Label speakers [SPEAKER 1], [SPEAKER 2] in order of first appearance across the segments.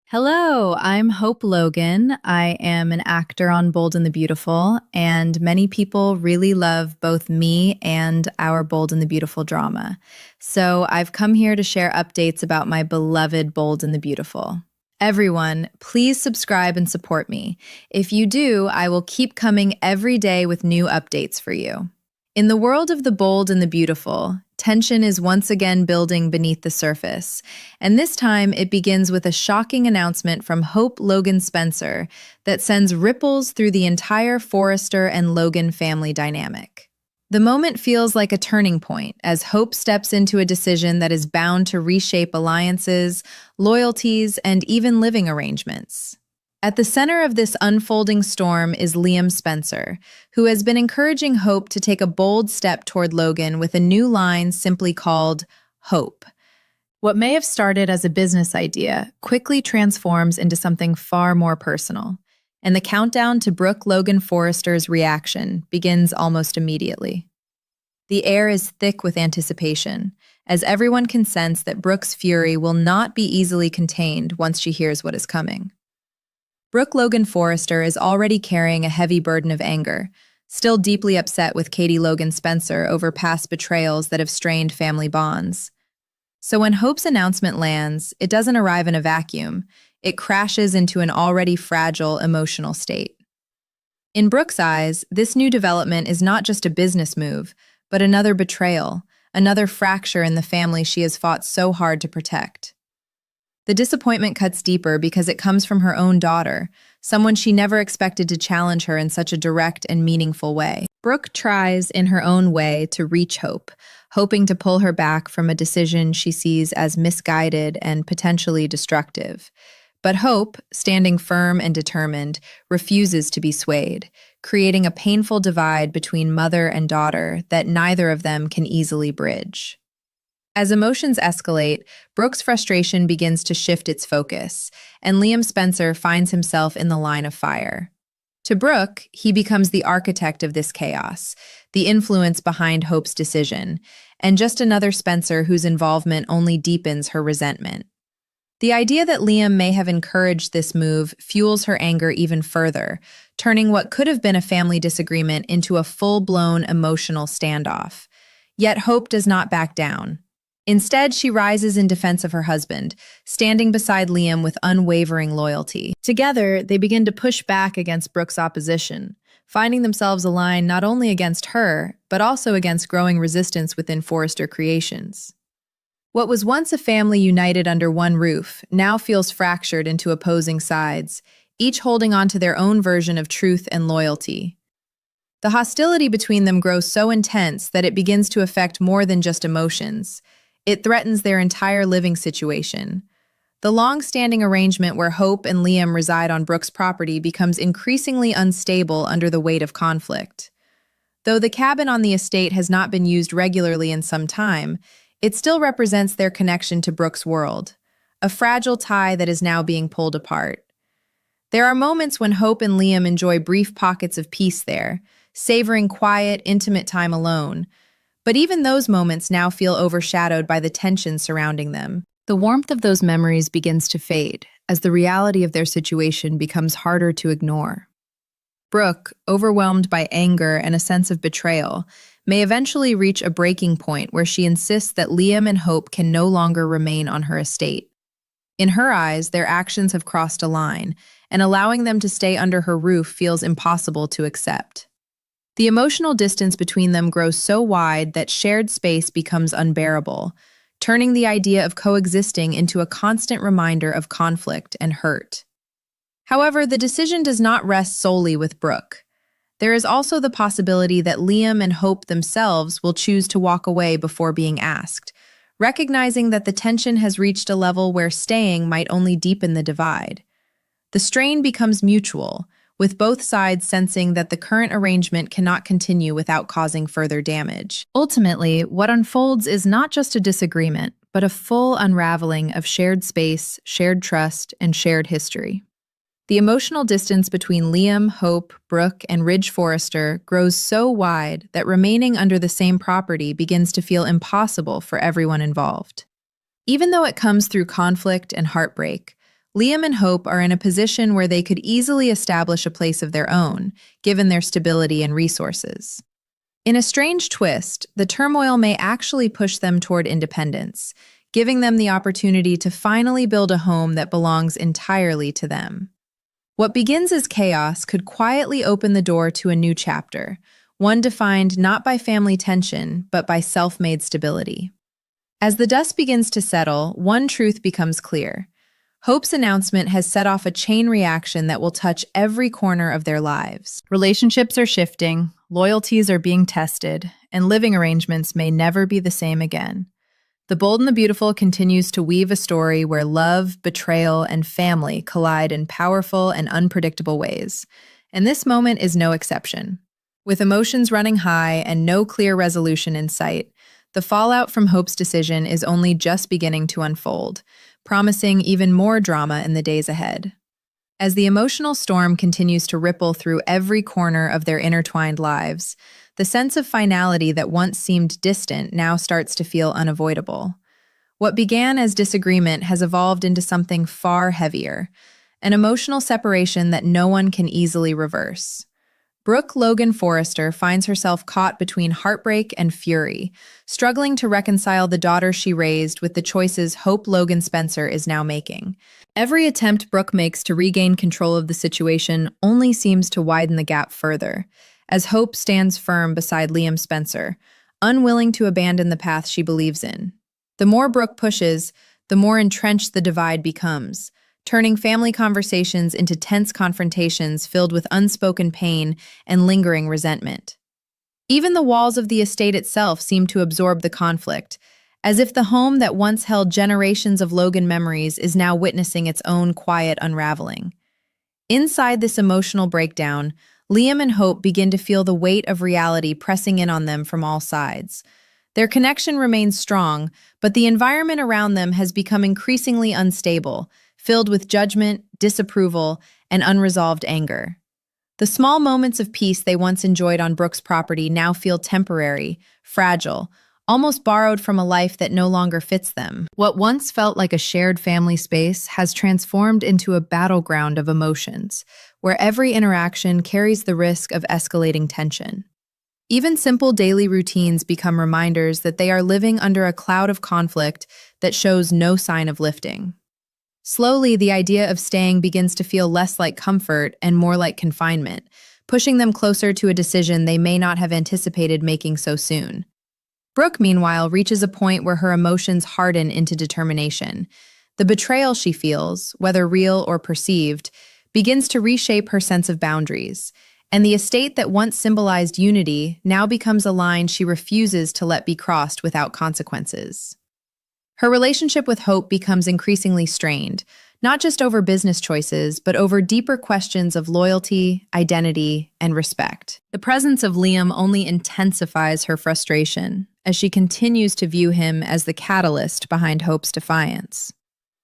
[SPEAKER 1] Hello, I'm Hope Logan. I am an actor on Bold and the Beautiful, and many people really love both me and our Bold and the Beautiful drama. So I've come here to share updates about my beloved Bold and the Beautiful. Everyone, please subscribe and support me. If you do, I will keep coming every day with new updates for you. In the world of the bold and the beautiful, tension is once again building beneath the surface, and this time it begins with a shocking announcement from Hope Logan Spencer that sends ripples through the entire Forrester and Logan family dynamic. The moment feels like a turning point as Hope steps into a decision that is bound to reshape alliances, loyalties, and even living arrangements. At the center of this unfolding storm is Liam Spencer, who has been encouraging Hope to take a bold step toward Logan with a new line simply called Hope. What may have started as a business idea quickly transforms into something far more personal, and the countdown to Brooke Logan Forrester's reaction begins almost immediately. The air is thick with anticipation, as everyone can sense that Brooke's fury will not be easily contained once she hears what is coming. Brooke Logan Forrester is already carrying a heavy burden of anger, still deeply upset with Katie Logan Spencer over past betrayals that have strained family bonds. So when Hope's announcement lands, it doesn't arrive in a vacuum. It crashes into an already fragile emotional state. In Brooke's eyes, this new development is not just a business move, but another betrayal, another fracture in the family she has fought so hard to protect. The disappointment cuts deeper because it comes from her own daughter, someone she never expected to challenge her in such a direct and meaningful way. Brooke tries in her own way to reach Hope, hoping to pull her back from a decision she sees as misguided and potentially destructive. But Hope, standing firm and determined, refuses to be swayed, creating a painful divide between mother and daughter that neither of them can easily bridge. As emotions escalate, Brooke's frustration begins to shift its focus, and Liam Spencer finds himself in the line of fire. To Brooke, he becomes the architect of this chaos, the influence behind Hope's decision, and just another Spencer whose involvement only deepens her resentment. The idea that Liam may have encouraged this move fuels her anger even further, turning what could have been a family disagreement into a full-blown emotional standoff. Yet Hope does not back down. Instead, she rises in defense of her husband, standing beside Liam with unwavering loyalty. Together, they begin to push back against Brooke's opposition, finding themselves aligned not only against her, but also against growing resistance within Forrester Creations. What was once a family united under one roof now feels fractured into opposing sides, each holding on to their own version of truth and loyalty. The hostility between them grows so intense that it begins to affect more than just emotions. It threatens their entire living situation. The long-standing arrangement where Hope and Liam reside on Brooke's property becomes increasingly unstable under the weight of conflict. Though the cabin on the estate has not been used regularly in some time, it still represents their connection to Brooke's world, a fragile tie that is now being pulled apart. There are moments when Hope and Liam enjoy brief pockets of peace there, savoring quiet, intimate time alone. But even those moments now feel overshadowed by the tension surrounding them. The warmth of those memories begins to fade as the reality of their situation becomes harder to ignore. Brooke, overwhelmed by anger and a sense of betrayal, may eventually reach a breaking point where she insists that Liam and Hope can no longer remain on her estate. In her eyes, their actions have crossed a line, and allowing them to stay under her roof feels impossible to accept. The emotional distance between them grows so wide that shared space becomes unbearable, turning the idea of coexisting into a constant reminder of conflict and hurt. However, the decision does not rest solely with Brooke. There is also the possibility that Liam and Hope themselves will choose to walk away before being asked, recognizing that the tension has reached a level where staying might only deepen the divide. The strain becomes mutual, with both sides sensing that the current arrangement cannot continue without causing further damage. Ultimately, what unfolds is not just a disagreement, but a full unraveling of shared space, shared trust, and shared history. The emotional distance between Liam, Hope, Brooke, and Ridge Forrester grows so wide that remaining under the same property begins to feel impossible for everyone involved. Even though it comes through conflict and heartbreak, Liam and Hope are in a position where they could easily establish a place of their own, given their stability and resources. In a strange twist, the turmoil may actually push them toward independence, giving them the opportunity to finally build a home that belongs entirely to them. What begins as chaos could quietly open the door to a new chapter, one defined not by family tension, but by self-made stability. As the dust begins to settle, one truth becomes clear. Hope's announcement has set off a chain reaction that will touch every corner of their lives. Relationships are shifting, loyalties are being tested, and living arrangements may never be the same again. The Bold and the Beautiful continues to weave a story where love, betrayal, and family collide in powerful and unpredictable ways. And this moment is no exception. With emotions running high and no clear resolution in sight, the fallout from Hope's decision is only just beginning to unfold, promising even more drama in the days ahead. As the emotional storm continues to ripple through every corner of their intertwined lives, the sense of finality that once seemed distant now starts to feel unavoidable. What began as disagreement has evolved into something far heavier, an emotional separation that no one can easily reverse. Brooke Logan Forrester finds herself caught between heartbreak and fury, struggling to reconcile the daughter she raised with the choices Hope Logan Spencer is now making. Every attempt Brooke makes to regain control of the situation only seems to widen the gap further, as Hope stands firm beside Liam Spencer, unwilling to abandon the path she believes in. The more Brooke pushes, the more entrenched the divide becomes, turning family conversations into tense confrontations filled with unspoken pain and lingering resentment. Even the walls of the estate itself seem to absorb the conflict, as if the home that once held generations of Logan memories is now witnessing its own quiet unraveling. Inside this emotional breakdown, Liam and Hope begin to feel the weight of reality pressing in on them from all sides. Their connection remains strong, but the environment around them has become increasingly unstable, filled with judgment, disapproval, and unresolved anger. The small moments of peace they once enjoyed on Brooke's property now feel temporary, fragile, almost borrowed from a life that no longer fits them. What once felt like a shared family space has transformed into a battleground of emotions, where every interaction carries the risk of escalating tension. Even simple daily routines become reminders that they are living under a cloud of conflict that shows no sign of lifting. Slowly, the idea of staying begins to feel less like comfort and more like confinement, pushing them closer to a decision they may not have anticipated making so soon. Brooke, meanwhile, reaches a point where her emotions harden into determination. The betrayal she feels, whether real or perceived, begins to reshape her sense of boundaries, and the estate that once symbolized unity now becomes a line she refuses to let be crossed without consequences. Her relationship with Hope becomes increasingly strained, not just over business choices, but over deeper questions of loyalty, identity, and respect. The presence of Liam only intensifies her frustration, as she continues to view him as the catalyst behind Hope's defiance.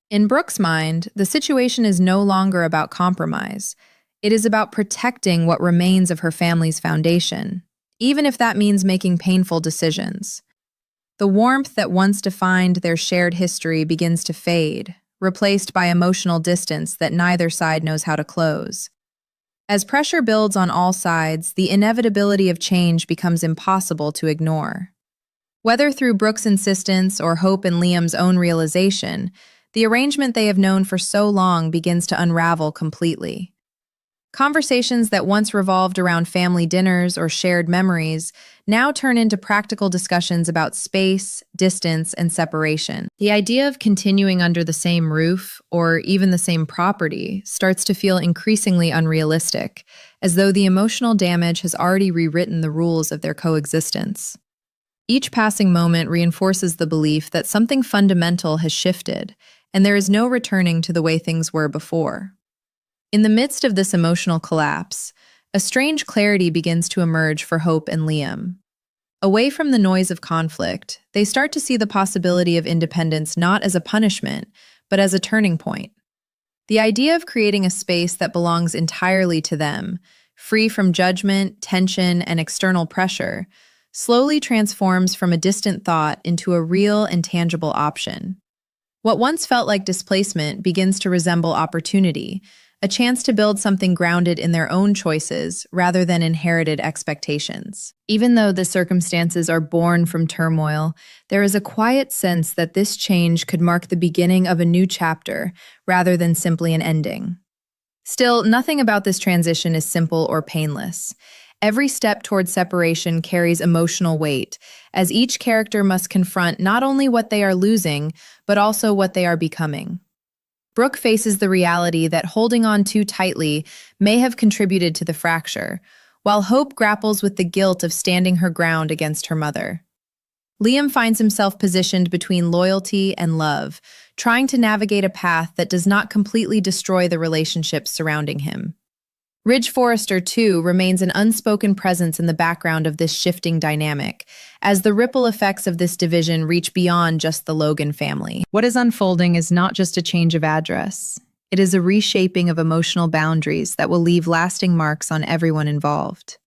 [SPEAKER 1] In Brooke's mind, the situation is no longer about compromise. It is about protecting what remains of her family's foundation, even if that means making painful decisions. The warmth that once defined their shared history begins to fade, replaced by emotional distance that neither side knows how to close. As pressure builds on all sides, the inevitability of change becomes impossible to ignore. Whether through Brooke's insistence or Hope and Liam's own realization, the arrangement they have known for so long begins to unravel completely. Conversations that once revolved around family dinners or shared memories now turn into practical discussions about space, distance, and separation. The idea of continuing under the same roof, or even the same property, starts to feel increasingly unrealistic, as though the emotional damage has already rewritten the rules of their coexistence. Each passing moment reinforces the belief that something fundamental has shifted, and there is no returning to the way things were before. In the midst of this emotional collapse, a strange clarity begins to emerge for Hope and Liam. Away from the noise of conflict, they start to see the possibility of independence not as a punishment, but as a turning point. The idea of creating a space that belongs entirely to them, free from judgment, tension, and external pressure, slowly transforms from a distant thought into a real and tangible option. What once felt like displacement begins to resemble opportunity, a chance to build something grounded in their own choices rather than inherited expectations. Even though the circumstances are born from turmoil, there is a quiet sense that this change could mark the beginning of a new chapter rather than simply an ending. Still, nothing about this transition is simple or painless. Every step toward separation carries emotional weight, as each character must confront not only what they are losing, but also what they are becoming. Brooke faces the reality that holding on too tightly may have contributed to the fracture, while Hope grapples with the guilt of standing her ground against her mother. Liam finds himself positioned between loyalty and love, trying to navigate a path that does not completely destroy the relationships surrounding him. Forrester, too, remains an unspoken presence in the background of this shifting dynamic, as the ripple effects of this division reach beyond just the Logan family. What is unfolding is not just a change of address. It is a reshaping of emotional boundaries that will leave lasting marks on everyone involved.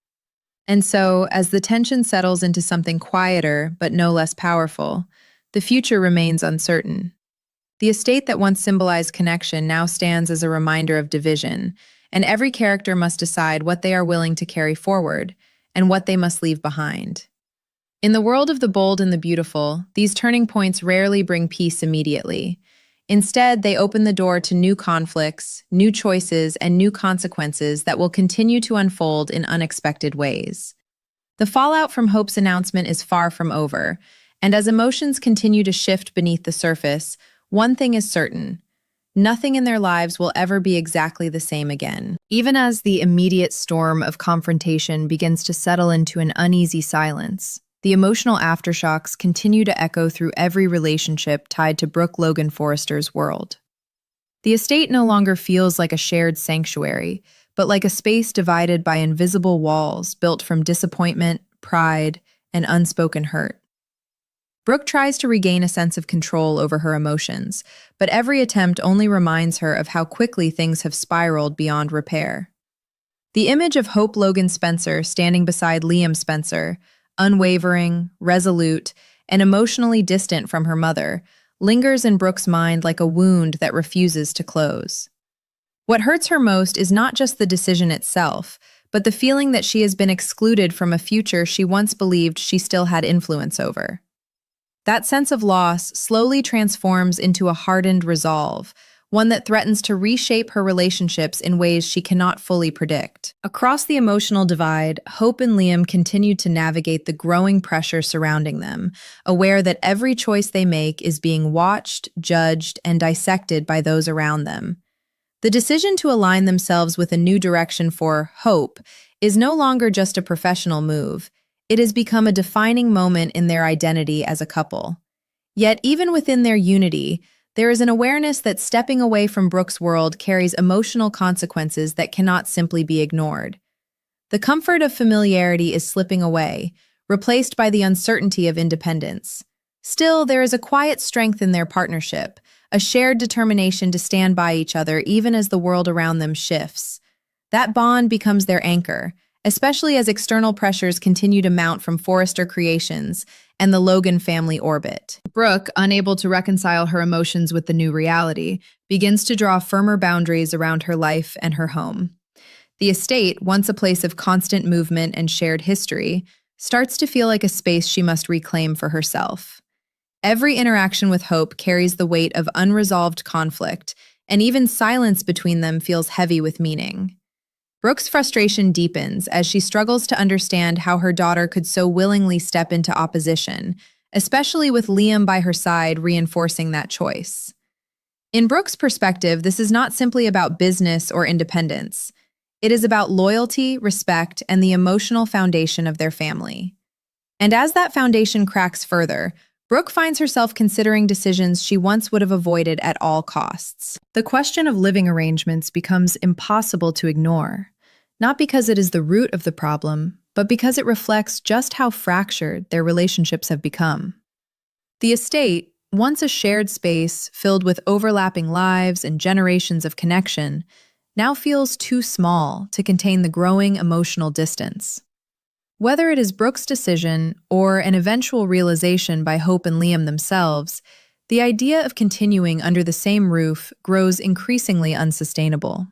[SPEAKER 1] And so, as the tension settles into something quieter, but no less powerful, the future remains uncertain. The estate that once symbolized connection now stands as a reminder of division, and every character must decide what they are willing to carry forward and what they must leave behind. In the world of the bold and the beautiful, these turning points rarely bring peace immediately. Instead, they open the door to new conflicts, new choices, and new consequences that will continue to unfold in unexpected ways. The fallout from Hope's announcement is far from over, and as emotions continue to shift beneath the surface, one thing is certain: nothing in their lives will ever be exactly the same again. Even as the immediate storm of confrontation begins to settle into an uneasy silence, the emotional aftershocks continue to echo through every relationship tied to Brooke Logan Forrester's world. The estate no longer feels like a shared sanctuary, but like a space divided by invisible walls built from disappointment, pride, and unspoken hurt. Brooke tries to regain a sense of control over her emotions, but every attempt only reminds her of how quickly things have spiraled beyond repair. The image of Hope Logan Spencer standing beside Liam Spencer, unwavering, resolute, and emotionally distant from her mother, lingers in Brooke's mind like a wound that refuses to close. What hurts her most is not just the decision itself, but the feeling that she has been excluded from a future she once believed she still had influence over. That sense of loss slowly transforms into a hardened resolve, one that threatens to reshape her relationships in ways she cannot fully predict. Across the emotional divide, Hope and Liam continue to navigate the growing pressure surrounding them, aware that every choice they make is being watched, judged, and dissected by those around them. The decision to align themselves with a new direction for Hope is no longer just a professional move. It has become a defining moment in their identity as a couple. Yet, even within their unity, there is an awareness that stepping away from Brooke's world carries emotional consequences that cannot simply be ignored. The comfort of familiarity is slipping away, replaced by the uncertainty of independence. Still, there is a quiet strength in their partnership, a shared determination to stand by each other even as the world around them shifts. That bond becomes their anchor, especially as external pressures continue to mount from Forrester Creations and the Logan family orbit. Brooke, unable to reconcile her emotions with the new reality, begins to draw firmer boundaries around her life and her home. The estate, once a place of constant movement and shared history, starts to feel like a space she must reclaim for herself. Every interaction with Hope carries the weight of unresolved conflict, and even silence between them feels heavy with meaning. Brooke's frustration deepens as she struggles to understand how her daughter could so willingly step into opposition, especially with Liam by her side reinforcing that choice. In Brooke's perspective, this is not simply about business or independence. It is about loyalty, respect, and the emotional foundation of their family. And as that foundation cracks further, Brooke finds herself considering decisions she once would have avoided at all costs. The question of living arrangements becomes impossible to ignore. Not because it is the root of the problem, but because it reflects just how fractured their relationships have become. The estate, once a shared space filled with overlapping lives and generations of connection, now feels too small to contain the growing emotional distance. Whether it is Brooke's decision or an eventual realization by Hope and Liam themselves, The idea of continuing under the same roof grows increasingly unsustainable.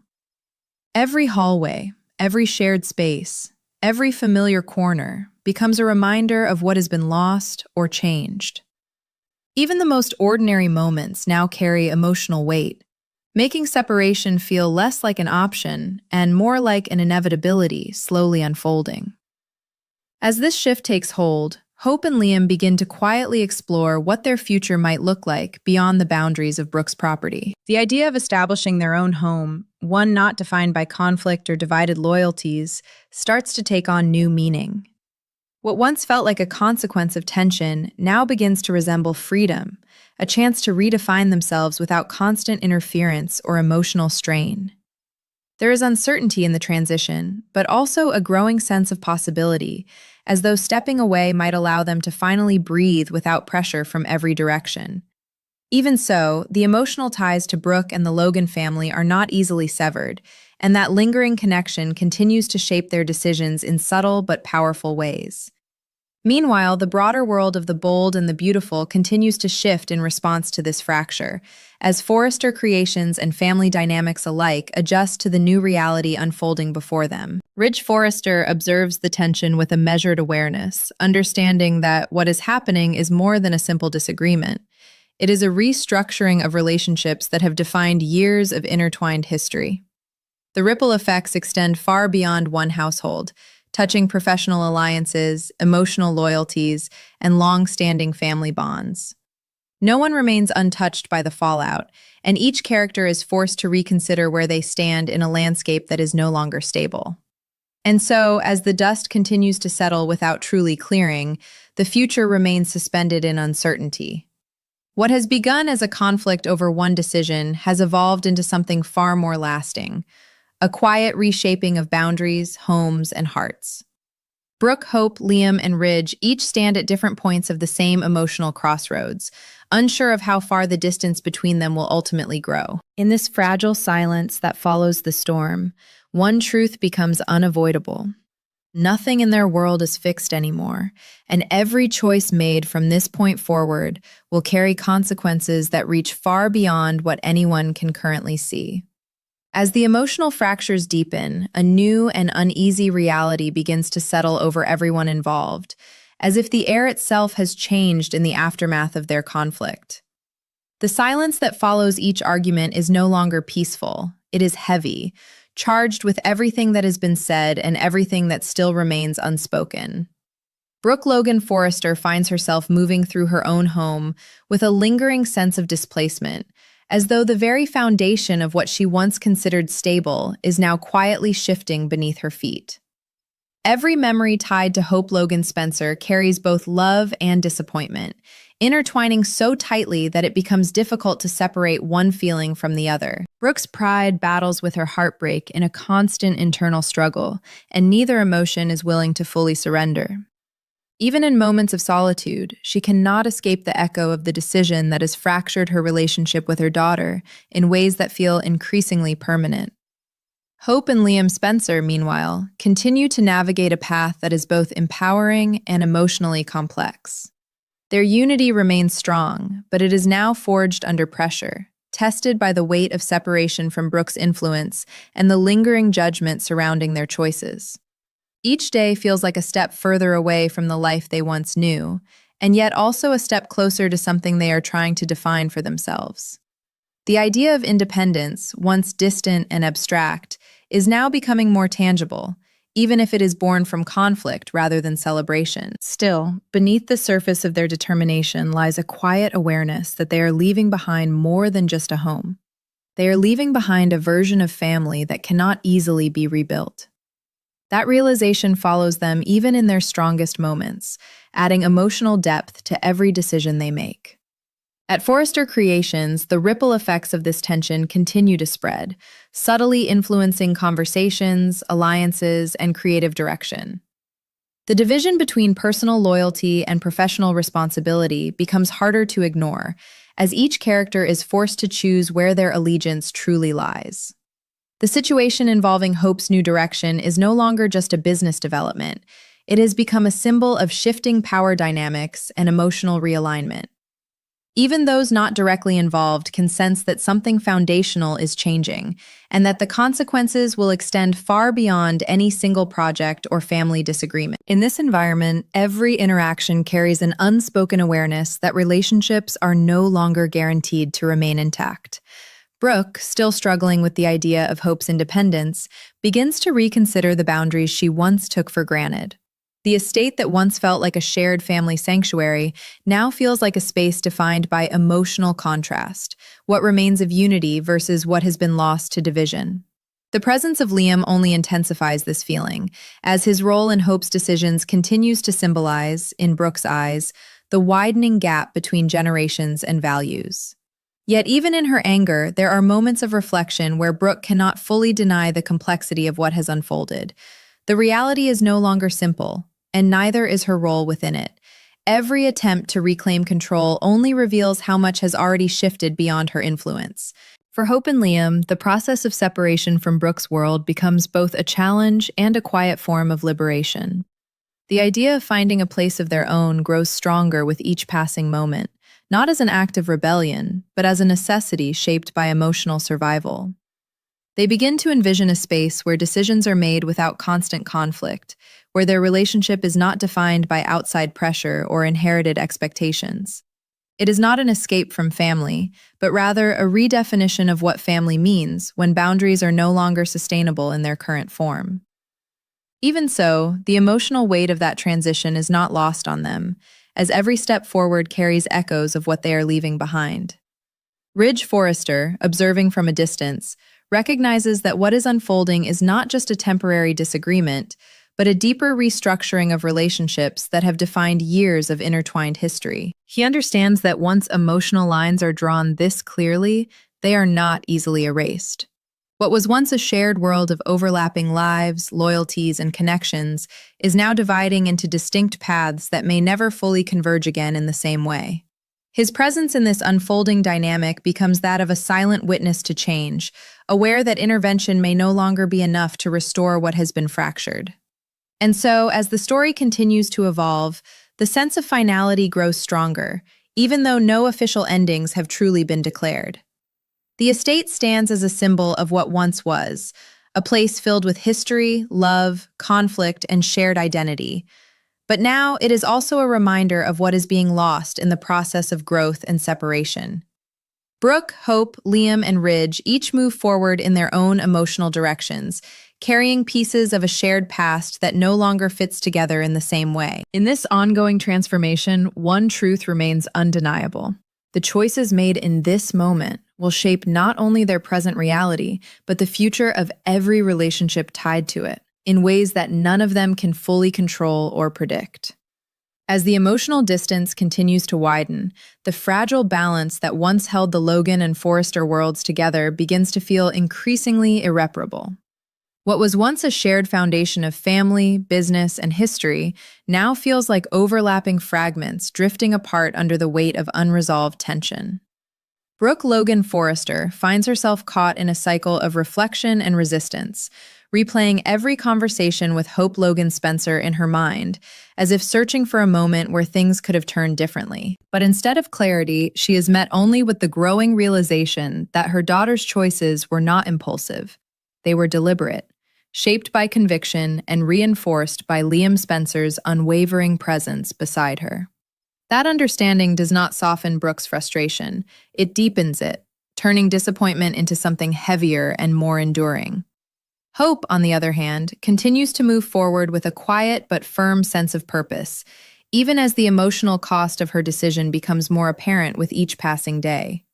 [SPEAKER 1] Every hallway, every shared space, every familiar corner becomes a reminder of what has been lost or changed. Even the most ordinary moments now carry emotional weight, making separation feel less like an option and more like an inevitability slowly unfolding. As this shift takes hold, Hope and Liam begin to quietly explore what their future might look like beyond the boundaries of Brooke's property. The idea of establishing their own home, one not defined by conflict or divided loyalties, starts to take on new meaning. What once felt like a consequence of tension now begins to resemble freedom, a chance to redefine themselves without constant interference or emotional strain. There is uncertainty in the transition, but also a growing sense of possibility, as though stepping away might allow them to finally breathe without pressure from every direction. Even so, the emotional ties to Brooke and the Logan family are not easily severed, and that lingering connection continues to shape their decisions in subtle but powerful ways. Meanwhile, the broader world of the bold and the beautiful continues to shift in response to this fracture, as Forrester creations and family dynamics alike adjust to the new reality unfolding before them. Ridge Forrester observes the tension with a measured awareness, understanding that what is happening is more than a simple disagreement. It is a restructuring of relationships that have defined years of intertwined history. The ripple effects extend far beyond one household, touching professional alliances, emotional loyalties, and long-standing family bonds. No one remains untouched by the fallout, and each character is forced to reconsider where they stand in a landscape that is no longer stable. And so, as the dust continues to settle without truly clearing, the future remains suspended in uncertainty. What has begun as a conflict over one decision has evolved into something far more lasting, a quiet reshaping of boundaries, homes, and hearts. Brooke, Hope, Liam, and Ridge each stand at different points of the same emotional crossroads, unsure of how far the distance between them will ultimately grow. In this fragile silence that follows the storm, one truth becomes unavoidable. Nothing in their world is fixed anymore, and every choice made from this point forward will carry consequences that reach far beyond what anyone can currently see. As the emotional fractures deepen, a new and uneasy reality begins to settle over everyone involved, as if the air itself has changed in the aftermath of their conflict. The silence that follows each argument is no longer peaceful. It is heavy, charged with everything that has been said and everything that still remains unspoken. Brooke Logan Forrester finds herself moving through her own home with a lingering sense of displacement, as though the very foundation of what she once considered stable is now quietly shifting beneath her feet. Every memory tied to Hope Logan Spencer carries both love and disappointment, intertwining so tightly that it becomes difficult to separate one feeling from the other. Brooke's pride battles with her heartbreak in a constant internal struggle, and neither emotion is willing to fully surrender. Even in moments of solitude, she cannot escape the echo of the decision that has fractured her relationship with her daughter in ways that feel increasingly permanent. Hope and Liam Spencer, meanwhile, continue to navigate a path that is both empowering and emotionally complex. Their unity remains strong, but it is now forged under pressure, tested by the weight of separation from Brooke's influence and the lingering judgment surrounding their choices. Each day feels like a step further away from the life they once knew, and yet also a step closer to something they are trying to define for themselves. The idea of independence, once distant and abstract, is now becoming more tangible, even if it is born from conflict rather than celebration. Still, beneath the surface of their determination lies a quiet awareness that they are leaving behind more than just a home. They are leaving behind a version of family that cannot easily be rebuilt. That realization follows them even in their strongest moments, adding emotional depth to every decision they make. At Forrester Creations, the ripple effects of this tension continue to spread, subtly influencing conversations, alliances, and creative direction. The division between personal loyalty and professional responsibility becomes harder to ignore, as each character is forced to choose where their allegiance truly lies. The situation involving Hope's new direction is no longer just a business development. It has become a symbol of shifting power dynamics and emotional realignment. Even those not directly involved can sense that something foundational is changing, and that the consequences will extend far beyond any single project or family disagreement. In this environment, every interaction carries an unspoken awareness that relationships are no longer guaranteed to remain intact. Brooke, still struggling with the idea of Hope's independence, begins to reconsider the boundaries she once took for granted. The estate that once felt like a shared family sanctuary now feels like a space defined by emotional contrast, what remains of unity versus what has been lost to division. The presence of Liam only intensifies this feeling, as his role in Hope's decisions continues to symbolize, in Brooke's eyes, the widening gap between generations and values. Yet even in her anger, there are moments of reflection where Brooke cannot fully deny the complexity of what has unfolded. The reality is no longer simple, and neither is her role within it. Every attempt to reclaim control only reveals how much has already shifted beyond her influence. For Hope and Liam, the process of separation from Brooke's world becomes both a challenge and a quiet form of liberation. The idea of finding a place of their own grows stronger with each passing moment, not as an act of rebellion, but as a necessity shaped by emotional survival. They begin to envision a space where decisions are made without constant conflict, where their relationship is not defined by outside pressure or inherited expectations. It is not an escape from family, but rather a redefinition of what family means when boundaries are no longer sustainable in their current form. Even so, the emotional weight of that transition is not lost on them, as every step forward carries echoes of what they are leaving behind. Forrester, observing from a distance, recognizes that what is unfolding is not just a temporary disagreement, but a deeper restructuring of relationships that have defined years of intertwined history. He understands that once emotional lines are drawn this clearly, they are not easily erased. What was once a shared world of overlapping lives, loyalties, and connections is now dividing into distinct paths that may never fully converge again in the same way. His presence in this unfolding dynamic becomes that of a silent witness to change, aware that intervention may no longer be enough to restore what has been fractured. And so, as the story continues to evolve, the sense of finality grows stronger, even though no official endings have truly been declared. The estate stands as a symbol of what once was, a place filled with history, love, conflict, and shared identity. But now it is also a reminder of what is being lost in the process of growth and separation. Brooke, Hope, Liam, and Ridge each move forward in their own emotional directions, carrying pieces of a shared past that no longer fits together in the same way. In this ongoing transformation, one truth remains undeniable. The choices made in this moment will shape not only their present reality, but the future of every relationship tied to it, in ways that none of them can fully control or predict. As the emotional distance continues to widen, the fragile balance that once held the Logan and Forrester worlds together begins to feel increasingly irreparable. What was once a shared foundation of family, business, and history now feels like overlapping fragments drifting apart under the weight of unresolved tension. Brooke Logan Forrester finds herself caught in a cycle of reflection and resistance, replaying every conversation with Hope Logan Spencer in her mind, as if searching for a moment where things could have turned differently. But instead of clarity, she is met only with the growing realization that her daughter's choices were not impulsive. They were deliberate, shaped by conviction and reinforced by Liam Spencer's unwavering presence beside her. That understanding does not soften Brooke's frustration, it deepens it, turning disappointment into something heavier and more enduring. Hope, on the other hand, continues to move forward with a quiet but firm sense of purpose, even as the emotional cost of her decision becomes more apparent with each passing day.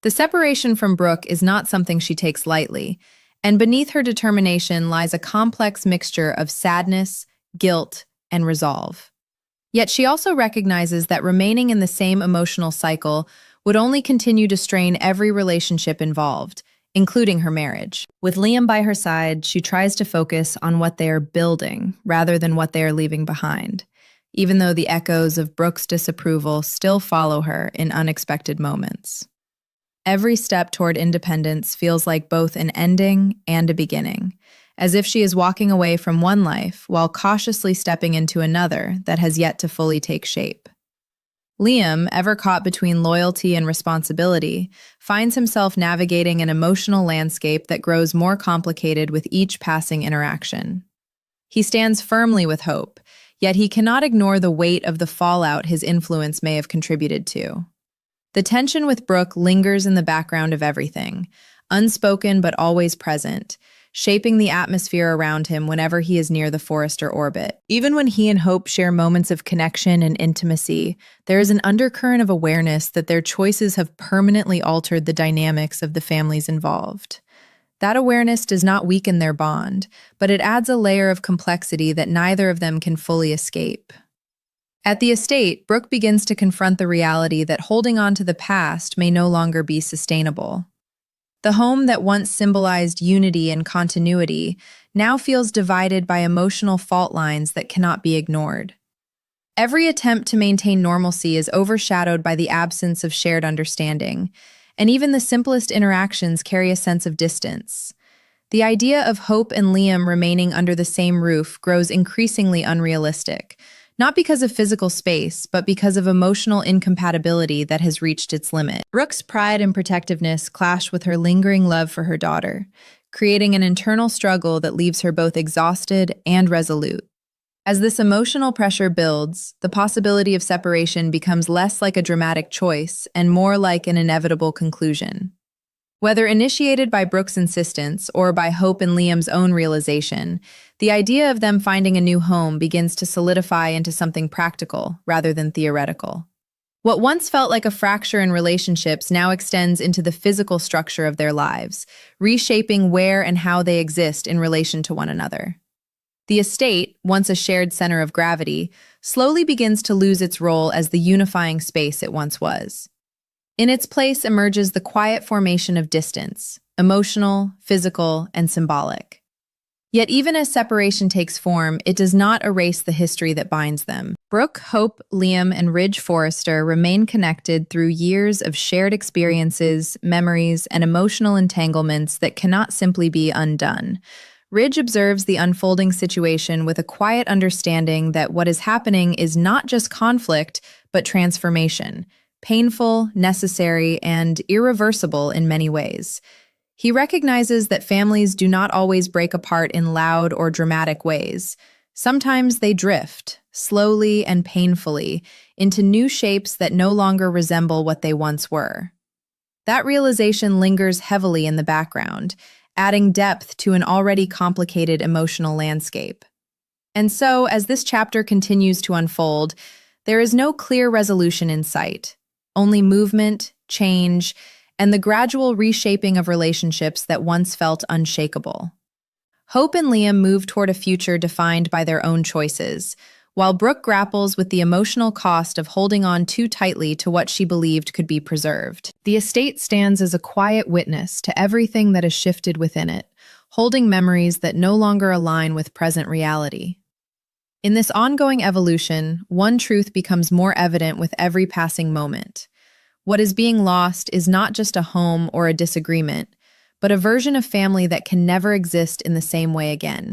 [SPEAKER 1] The separation from Brooke is not something she takes lightly, and beneath her determination lies a complex mixture of sadness, guilt, and resolve. Yet she also recognizes that remaining in the same emotional cycle would only continue to strain every relationship involved, including her marriage. With Liam by her side, she tries to focus on what they are building rather than what they are leaving behind, even though the echoes of Brooke's disapproval still follow her in unexpected moments. Every step toward independence feels like both an ending and a beginning, as if she is walking away from one life while cautiously stepping into another that has yet to fully take shape. Liam, ever caught between loyalty and responsibility, finds himself navigating an emotional landscape that grows more complicated with each passing interaction. He stands firmly with hope, yet he cannot ignore the weight of the fallout his influence may have contributed to. The tension with Brooke lingers in the background of everything, unspoken but always present, shaping the atmosphere around him whenever he is near the Forrester orbit. Even when he and Hope share moments of connection and intimacy, there is an undercurrent of awareness that their choices have permanently altered the dynamics of the families involved. That awareness does not weaken their bond, but it adds a layer of complexity that neither of them can fully escape. At the estate, Brooke begins to confront the reality that holding on to the past may no longer be sustainable. The home that once symbolized unity and continuity now feels divided by emotional fault lines that cannot be ignored. Every attempt to maintain normalcy is overshadowed by the absence of shared understanding, and even the simplest interactions carry a sense of distance. The idea of Hope and Liam remaining under the same roof grows increasingly unrealistic, not because of physical space, but because of emotional incompatibility that has reached its limit. Brooke's pride and protectiveness clash with her lingering love for her daughter, creating an internal struggle that leaves her both exhausted and resolute. As this emotional pressure builds, the possibility of separation becomes less like a dramatic choice and more like an inevitable conclusion. Whether initiated by Brooke's insistence or by Hope and Liam's own realization, the idea of them finding a new home begins to solidify into something practical rather than theoretical. What once felt like a fracture in relationships now extends into the physical structure of their lives, reshaping where and how they exist in relation to one another. The estate, once a shared center of gravity, slowly begins to lose its role as the unifying space it once was. In its place emerges the quiet formation of distance, emotional, physical, and symbolic. Yet even as separation takes form, it does not erase the history that binds them. Brooke, Hope, Liam, and Ridge Forrester remain connected through years of shared experiences, memories, and emotional entanglements that cannot simply be undone. Ridge observes the unfolding situation with a quiet understanding that what is happening is not just conflict, but transformation, painful, necessary, and irreversible in many ways. He recognizes that families do not always break apart in loud or dramatic ways. Sometimes they drift, slowly and painfully, into new shapes that no longer resemble what they once were. That realization lingers heavily in the background, adding depth to an already complicated emotional landscape. And so, as this chapter continues to unfold, there is no clear resolution in sight, only movement, change, and the gradual reshaping of relationships that once felt unshakable. Hope and Liam move toward a future defined by their own choices, while Brooke grapples with the emotional cost of holding on too tightly to what she believed could be preserved. The estate stands as a quiet witness to everything that has shifted within it, holding memories that no longer align with present reality. In this ongoing evolution, one truth becomes more evident with every passing moment. What is being lost is not just a home or a disagreement, but a version of family that can never exist in the same way again.